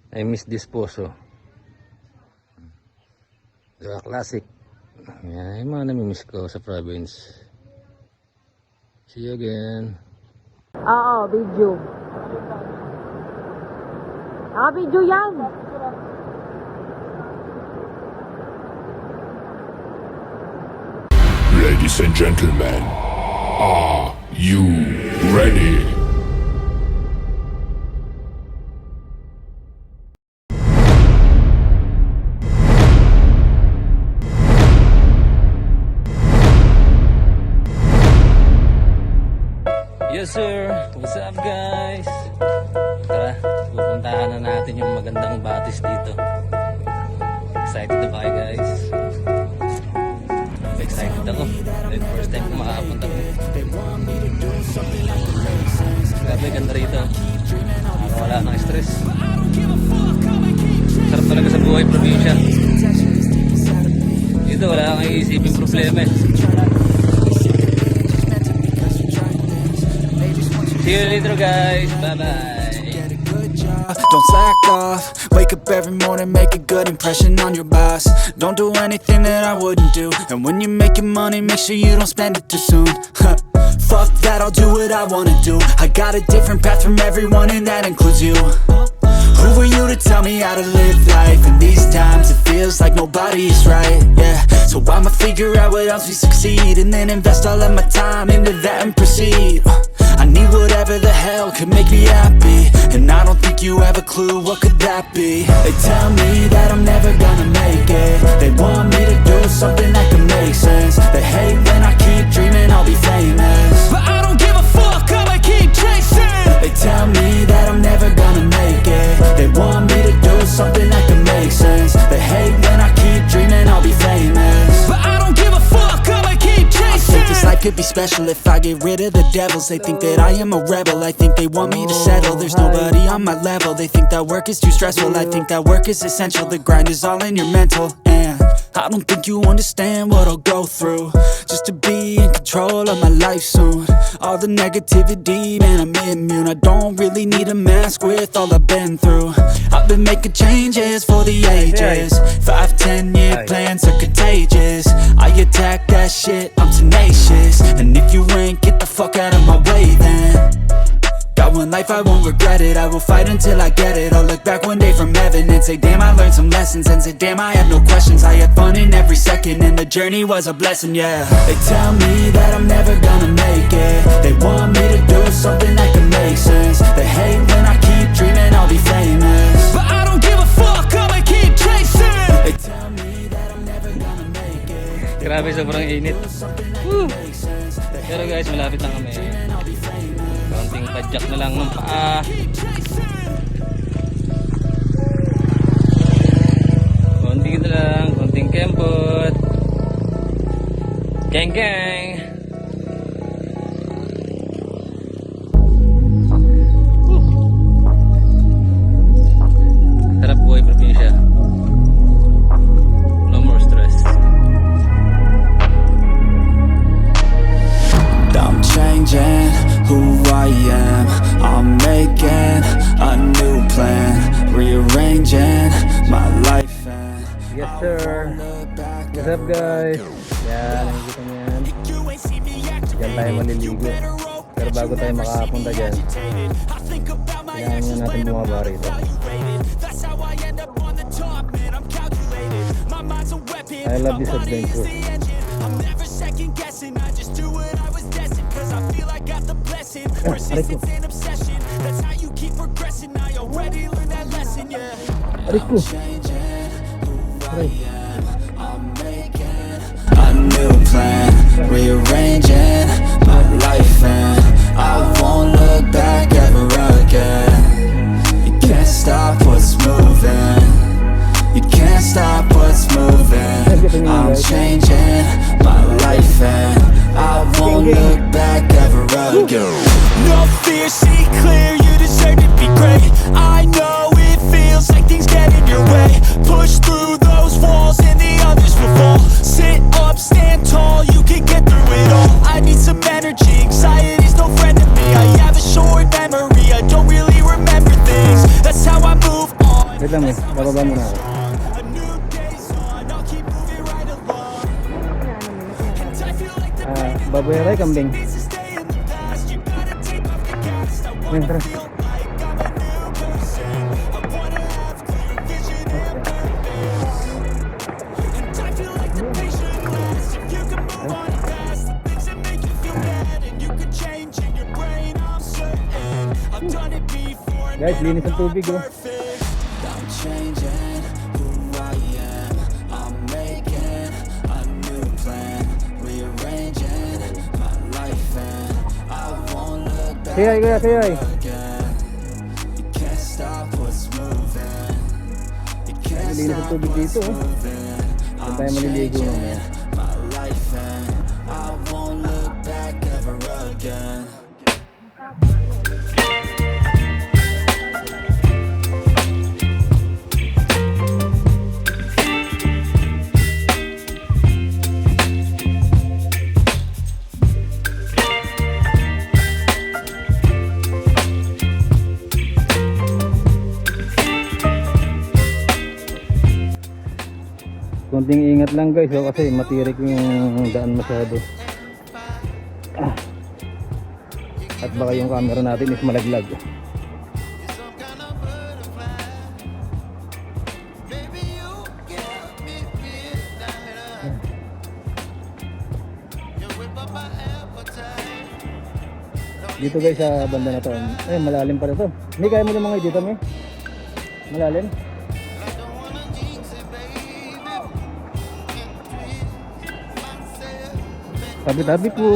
I miss this poso. Diba, classic. Yan, yung mga namimiss ko sa province. See you again. Oo, video. Video yan. Ladies and gentlemen, are you ready? Yes sir, what's up guys? Tara, pupuntahan na natin yung magandang batis dito. Excited na ba kayo guys? Excited ako. First time ko makapunta ko. Grabe, ganda rito. Wala nang stress. Sarap talaga sa buhay probinsya. Dito wala kang iisipin problema eh. See you later guys, bye bye. Don't slack off, wake up every morning, make a good impression on your boss. Don't do anything that I wouldn't do. And when you're making money, make sure you don't spend it too soon. Fuck that, I'll do what I wanna do. I got a different path from everyone and that includes you. Who are you to tell me how to live life? In these times it feels like nobody is right, yeah. So I'ma figure out what else we succeed, and then invest all of my time into that and proceed. I need whatever the hell could make me happy, and I don't think you have a clue what could that be. They tell me that I'm never gonna make it. They want me to do something that can make sense. They hate when I keep dreaming I'll be famous, but I don't give a fuck, I'ma keep chasing. They tell me that I'm never gonna make it. They want me to do something that can make sense. They hate when I keep dreaming I'll be famous, but I don't give a fuck, I'ma keep chasing. I think this life could be special if I get rid of the devils. They think that I am a rebel, I think they want me to settle. There's nobody on my level, they think that work is too stressful. I think that work is essential, the grind is all in your mental. And I don't think you understand what I'll go through just to be in control of my life soon. All the negativity, man, I'm immune. I don't really need a mask with all I've been through. I've been making changes for the ages. 5-10 year plans are contagious. I attack that shit, I'm tenacious. And if you ain't, get the fuck out of my way then. Got one life, I won't regret it. I will fight until I get it. I'll look back one day from heaven and say damn, I learned some lessons. And say damn, I have no questions. I had fun in every second, and the journey was a blessing, yeah. They tell me that I'm never gonna make it. They want me to do something that can make sense. They hate when I keep dreaming I'll be famous, but I don't give a fuck, I'ma keep chasing. They tell me that I'm never gonna make it. Grabe, sobrang init. Woo! Pero guys, malapit na kami. Konting padyak na lang ng paa. Konting na lang, konting kempot. Gang gang. Sarap buhay probinsya. No more stress. I'm changing who I am. I'm making a new plan, rearranging my life and Yes sir. What's up guys? Yan, nakikita nyo yan. Yan tayo maliligo. Pero bago tayo makapunta dyan, kailangan nyo natin bumaba rito. I love this adventure. A new plan, rearranging my life, and I won't look back ever again. You can't stop what's moving. You can't stop what's moving. I'm changing my life, and I won't look back ever again. No fear, see clear, you deserve to be great. I know it feels like things get in your way. Push through those walls and the others will fall. Sit up, stand tall, you can get through it all. I need some energy, anxiety's no friend to me. I have a short memory, I don't really remember things. That's how I move on. Baboy ray, kambing. Yan, tara. Guys, linis ang tubig oh. I'm changing who I am. I'm making a new plan, rearranging my life, and I won't look back Sayay kuya, sayay. again. You can't stop what's moving. You can't Linis ang stop tubig what's dito oh. moving. Saan I'm tayo maliligo changing mamaya? my life, and I won't look back ever again. Konting ingat lang guys oh, kasi matirik yung daan masyado. At baka yung camera natin is malaglag. Dito guys sa banda na to. Eh malalim pa na to. Hindi kaya mo lumangoy dito may. Malalim. Tabi-tabi po.